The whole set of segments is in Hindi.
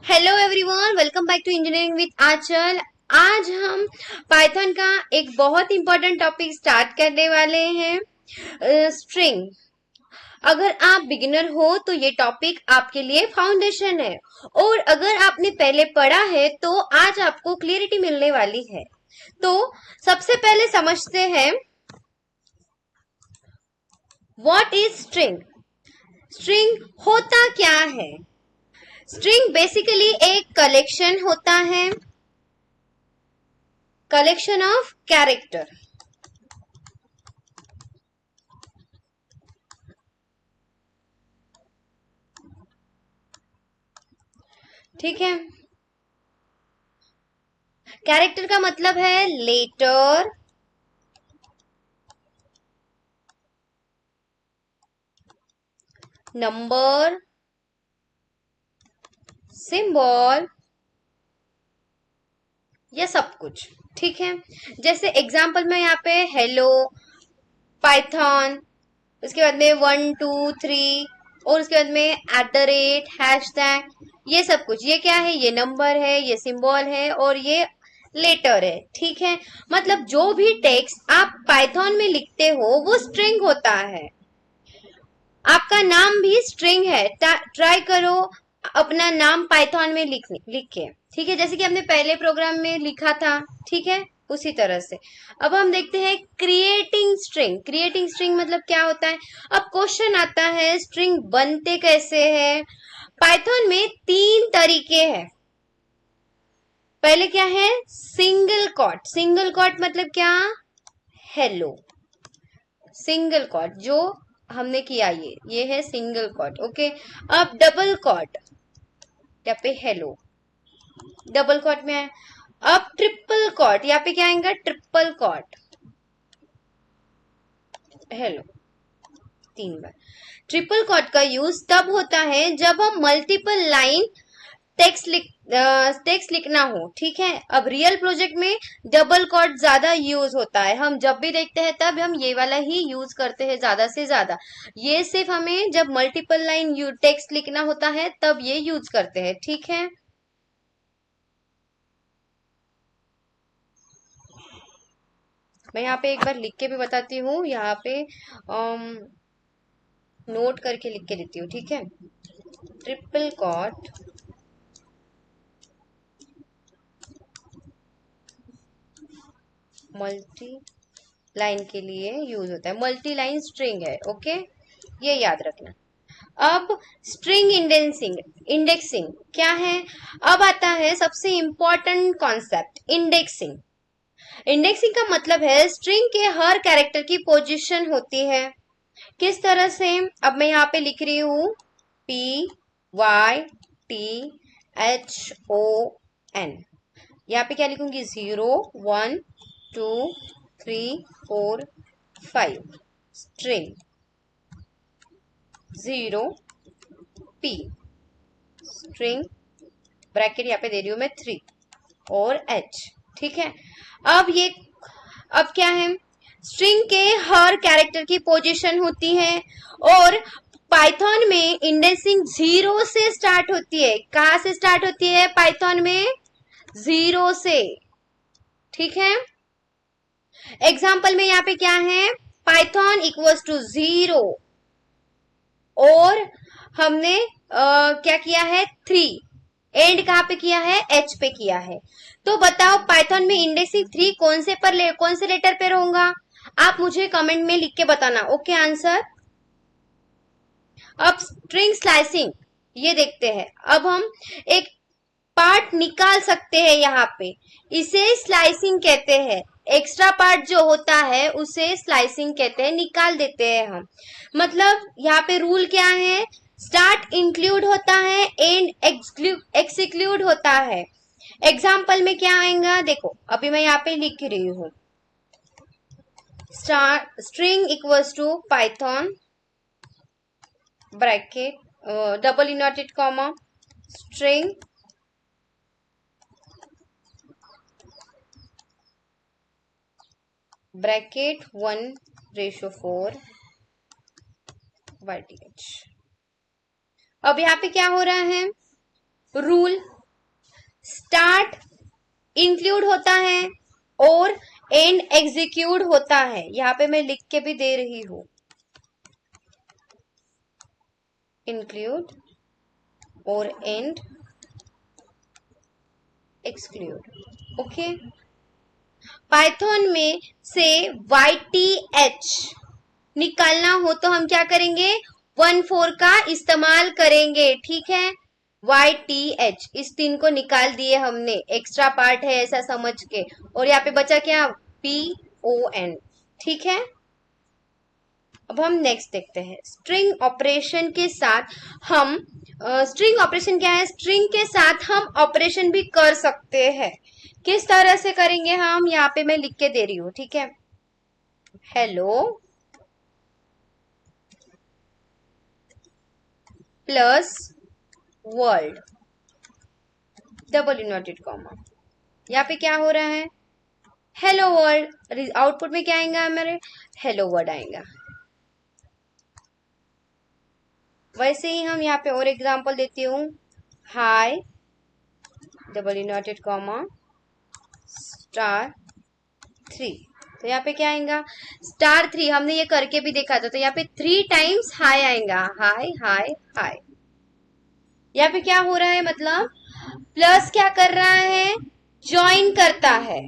Hello everyone, welcome back to engineering with Anchal. आज हम पाइथन का एक बहुत इंपॉर्टेंट टॉपिक स्टार्ट करने वाले हैं, स्ट्रिंग। अगर आप बिगिनर हो तो ये टॉपिक आपके लिए फाउंडेशन है, और अगर आपने पहले पढ़ा है तो आज आपको क्लियरिटी मिलने वाली है। तो सबसे पहले समझते हैं व्हाट इज स्ट्रिंग। स्ट्रिंग होता क्या है? स्ट्रिंग बेसिकली एक कलेक्शन होता है, कलेक्शन ऑफ कैरेक्टर। ठीक है, कैरेक्टर का मतलब है लेटर, नंबर, सिंबल या सब कुछ। ठीक है, जैसे एग्जांपल में यहाँ पे हेलो, पाइथन, उसके बाद में 1 2 3, और उसके बाद में @ हैशटैग, ये सब कुछ। ये क्या है? ये नंबर है, ये सिंबल है और ये लेटर है। ठीक है, मतलब जो भी टेक्स्ट आप पाइथन में लिखते हो वो स्ट्रिंग होता है। आपका नाम भी स्ट्रिंग है। ट्राई करो अपना नाम पाइथन में लिख के। ठीक है, जैसे कि हमने पहले प्रोग्राम में लिखा था। ठीक है, उसी तरह से अब हम देखते हैं क्रिएटिंग स्ट्रिंग। क्रिएटिंग स्ट्रिंग मतलब क्या होता है? अब क्वेश्चन आता है स्ट्रिंग बनते कैसे हैं। पाइथन में 3 तरीके हैं। पहले क्या है? Single cot. सिंगल कॉट मतलब क्या? हेलो। सिंगल कॉट जो हमने किया, ये है सिंगल कॉट। ओके, अब डबल कॉट, यहाँ पे हेलो, डबल कॉट में है। अब ट्रिपल कॉट, यहाँ पे क्या आएगा? ट्रिपल कॉट, हेलो, 3 बार। ट्रिपल कॉट का यूज तब होता है जब हम मल्टीपल लाइन टेक्स्ट लिखना हो। ठीक है, अब रियल प्रोजेक्ट में डबल कॉट ज्यादा यूज होता है। हम जब भी देखते हैं तब हम ये वाला ही यूज करते हैं ज्यादा से ज्यादा। ये सिर्फ हमें जब मल्टीपल लाइन टेक्स्ट लिखना होता है तब ये यूज करते हैं। ठीक है, मैं यहाँ पे एक बार लिख के भी बताती हूँ। यहाँ पे नोट करके लिख के देती हूँ। ठीक है, ट्रिपल कॉट मल्टी लाइन के लिए यूज होता है। मल्टी लाइन स्ट्रिंग है। ओके, ये याद रखना। अब स्ट्रिंग इंडेक्सिंग। इंडेक्सिंग क्या है? अब आता है सबसे इंपॉर्टेंट कॉन्सेप्ट, इंडेक्सिंग। इंडेक्सिंग का मतलब है स्ट्रिंग के हर कैरेक्टर की पोजीशन होती है। किस तरह से? अब मैं यहाँ पे लिख रही हूँ PYTHON। यहाँ पे क्या लिखूंगी? 0 1 2 3 4 5। स्ट्रिंग 0 P, स्ट्रिंग ब्रैकेट यहाँ पे दे रही हूं मैं 3 और H। ठीक है, अब ये, अब क्या है? स्ट्रिंग के हर कैरेक्टर की पोजीशन होती है, और पाइथन में इंडेक्सिंग 0 से स्टार्ट होती है। कहां से स्टार्ट होती है पाइथन में? 0 से। ठीक है, एग्जाम्पल में यहाँ पे क्या है? पाइथन इक्वल्स टू 0, और हमने क्या किया है? 3। एंड कहाँ पे किया है? H पे किया है। तो बताओ पाइथन में इंडेक्सिंग 3 कौन से लेटर पे होगा? आप मुझे कमेंट में लिख के बताना। Okay, answer. अब स्ट्रिंग स्लाइसिंग, ये देखते हैं। अब हम एक पार्ट निकाल सकते हैं यहाँ पे, इसे स्लाइसिंग कहते हैं। एक्स्ट्रा पार्ट जो होता है उसे स्लाइसिंग कहते हैं, निकाल देते हैं हम। मतलब यहाँ पे रूल क्या है? स्टार्ट इंक्लूड होता है, एंड एक्सक्लूड होता है। एग्जाम्पल में क्या आएगा? देखो, अभी मैं यहाँ पे लिख रही हूँ, string equals to Python bracket double inverted comma string bracket 1:4 YTH। अब यहाँ पे क्या हो रहा है? रूल स्टार्ट इंक्लूड होता है और एंड एग्जीक्यूट होता है। यहां पे मैं लिख के भी दे रही हूं, इंक्लूड और एंड एक्सक्लूड। ओके, पाइथन में से YTH निकालना हो तो हम क्या करेंगे, 1 4 का इस्तेमाल करेंगे। ठीक है, YTH इस 3 को निकाल दिए हमने, एक्स्ट्रा पार्ट है ऐसा समझ के, और यहाँ पे बचा क्या, PON। ठीक है, अब हम नेक्स्ट देखते हैं। स्ट्रिंग ऑपरेशन के साथ हम स्ट्रिंग ऑपरेशन क्या है, स्ट्रिंग के साथ हम ऑपरेशन भी कर सकते हैं। किस तरह से करेंगे हम, यहाँ पे मैं लिख के दे रही हूँ। ठीक है, hello plus world double inverted comma, यहाँ पे क्या हो रहा है, हेलो वर्ल्ड। आउटपुट में क्या आएगा हमारे, हेलो वर्ड आएगा। वैसे ही हम यहाँ पे और एग्जांपल देती हूँ, हाय डबल इन्वर्टेड कॉमा *3। तो यहाँ पे क्या आएगा, *3। हमने ये करके भी देखा था, तो यहाँ पे 3 टाइम्स हाय आएगा, हाय हाय हाय। यहाँ पे क्या हो रहा है, मतलब प्लस क्या कर रहा है, ज्वाइन करता है,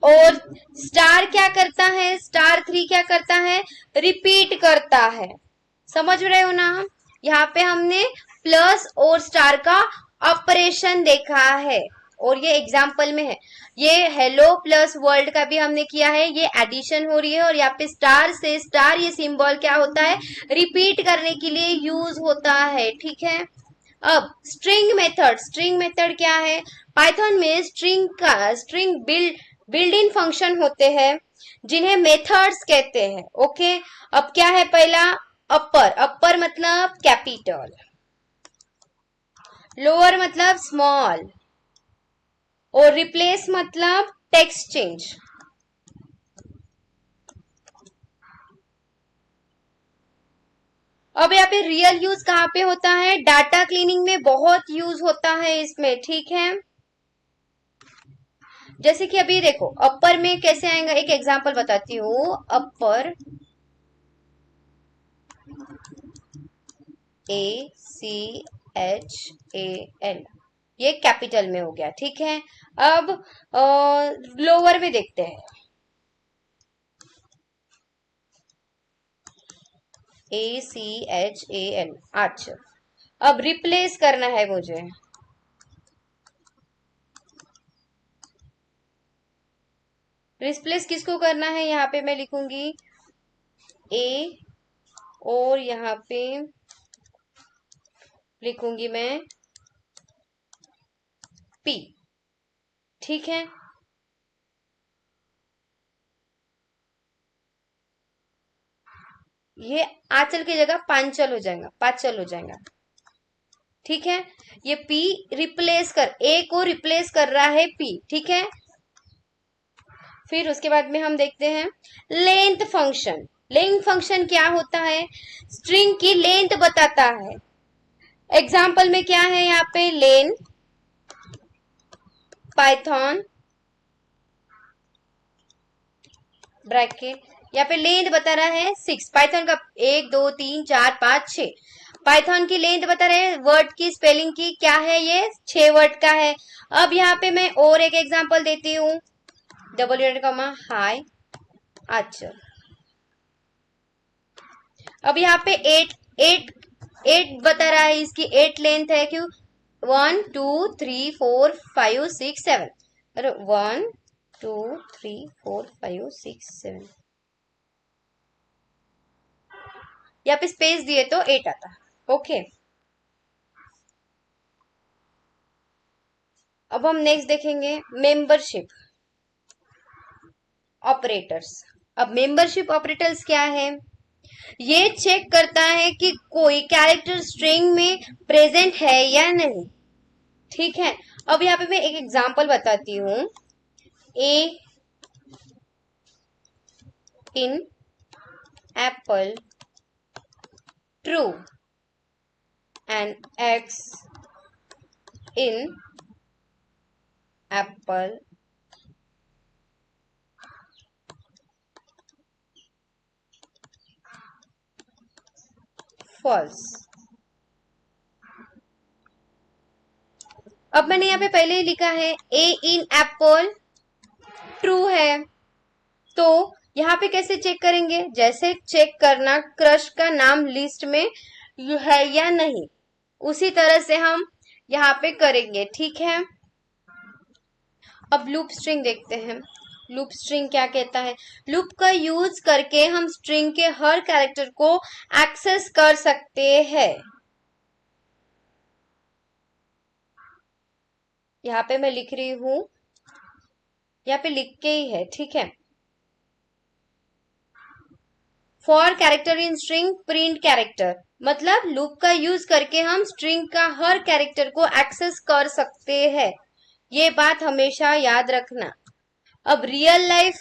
और स्टार क्या करता है, *3 क्या करता है, रिपीट करता है। समझ रहे हो ना, यहाँ पे हमने प्लस और स्टार का ऑपरेशन देखा है, और ये एग्जाम्पल में है। ये हेलो प्लस वर्ल्ड का भी हमने किया है, ये एडिशन हो रही है, और यहाँ पे स्टार से स्टार ये सिंबल क्या होता है, रिपीट करने के लिए यूज होता है। ठीक है, अब स्ट्रिंग मेथड क्या है, पाइथन में स्ट्रिंग बिल्ड इन फंक्शन होते हैं जिन्हें मेथड्स कहते हैं। ओके, अब क्या है, पहला अपर मतलब कैपिटल, लोअर मतलब स्मॉल, और रिप्लेस मतलब टेक्स्ट चेंज। अब यहाँ पे रियल यूज कहाँ पे होता है, डाटा क्लीनिंग में बहुत यूज होता है इसमें। ठीक है, जैसे कि अभी देखो अपर में कैसे आएगा, एक एग्जांपल बताती हूँ। अपर ACHAL, ये कैपिटल में हो गया। ठीक है, अब लोअर में देखते हैं, ACHAL। अच्छा, अब रिप्लेस करना है मुझे, रिप्लेस किसको करना है, यहाँ पे मैं लिखूंगी A, और यहाँ पे लिखूंगी मैं P। ठीक है, ये आंचल की जगह पांचल हो जाएगा, पांचल हो जाएगा। ठीक है, ये P रिप्लेस कर, A को रिप्लेस कर रहा है P। ठीक है, फिर उसके बाद में हम देखते हैं लेंथ फंक्शन। लेंथ फंक्शन क्या होता है, स्ट्रिंग की लेंथ बताता है। एग्जाम्पल में क्या है, यहाँ पे लेन पाइथन ब्रैकेट, यहाँ पे लेंथ बता रहा है 6, पाइथन का 1 2 3 4 5 6, पाइथन की लेंथ बता रहे हैं। वर्ड की स्पेलिंग की क्या है, ये 6 वर्ड का है। अब यहाँ पे मैं और एक एग्जांपल देती हूँ, डबल यूनिट कॉमा हाय। अच्छा, अब यहाँ पे 8 बता रहा है, इसकी 8 लेंथ है, क्यों, 1 2 3 4 5 6 7, अरे 1 2 3 4 5 6 7, यहाँ पे स्पेस दिए तो 8 आता। ओके, अब हम नेक्स्ट देखेंगे मेंबरशिप ऑपरेटर्स। अब मेंबरशिप ऑपरेटर्स क्या है, ये चेक करता है कि कोई कैरेक्टर स्ट्रिंग में प्रेजेंट है या नहीं। ठीक है, अब यहाँ पे मैं एक एग्जांपल बताती हूँ, A in apple true and X in apple, false. अब मैंने यहाँ पे पहले ही लिखा है ए इन एप्पल ट्रू है, तो यहाँ पे कैसे चेक करेंगे? जैसे चेक करना क्रश का नाम लिस्ट में है या नहीं, उसी तरह से हम यहाँ पे करेंगे, ठीक है। अब लूप स्ट्रिंग देखते हैं। लूप स्ट्रिंग क्या कहता है? लूप का यूज करके हम स्ट्रिंग के हर कैरेक्टर को एक्सेस कर सकते हैं। यहाँ पे मैं लिख रही हूं, यहाँ पे लिख के ही है, ठीक है। For character in string print character, मतलब लूप का यूज करके हम स्ट्रिंग का हर कैरेक्टर को एक्सेस कर सकते हैं, ये बात हमेशा याद रखना। अब रियल लाइफ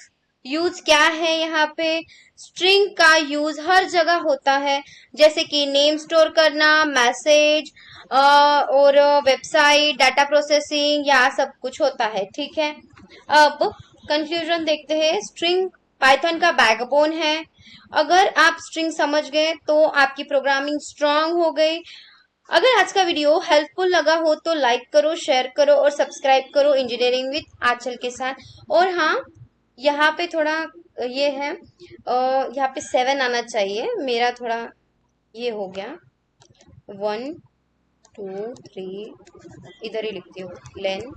यूज क्या है? यहाँ पे स्ट्रिंग का यूज हर जगह होता है, जैसे कि नेम स्टोर करना, मैसेज और वेबसाइट, डाटा प्रोसेसिंग, या सब कुछ होता है, ठीक है। अब कंक्लूजन देखते हैं। स्ट्रिंग पाइथन का बैकबोन है। अगर आप स्ट्रिंग समझ गए तो आपकी प्रोग्रामिंग स्ट्रांग हो गई। अगर आज का वीडियो हेल्पफुल लगा हो तो लाइक करो, शेयर करो और सब्सक्राइब करो इंजीनियरिंग विद आंचल के साथ। और हाँ, यहाँ पे थोड़ा ये है, यहाँ पे 7 आना चाहिए, मेरा थोड़ा ये हो गया। 1 2 3, इधर ही लिखती हूँ। लेन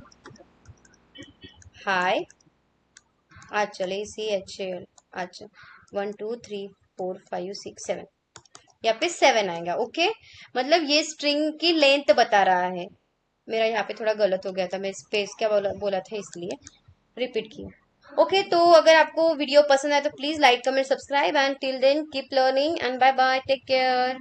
हाय आंचल, ACHAL आंचल। 1 2 3 4 5 6 7, यहाँ पे 7 आएगा, ओके। मतलब ये स्ट्रिंग की लेंथ बता रहा है। मेरा यहाँ पे थोड़ा गलत हो गया था, मैं स्पेस क्या बोला था, इसलिए रिपीट किया। ओके, तो अगर आपको वीडियो पसंद आए तो please like comment subscribe and till then keep learning and bye bye, take care.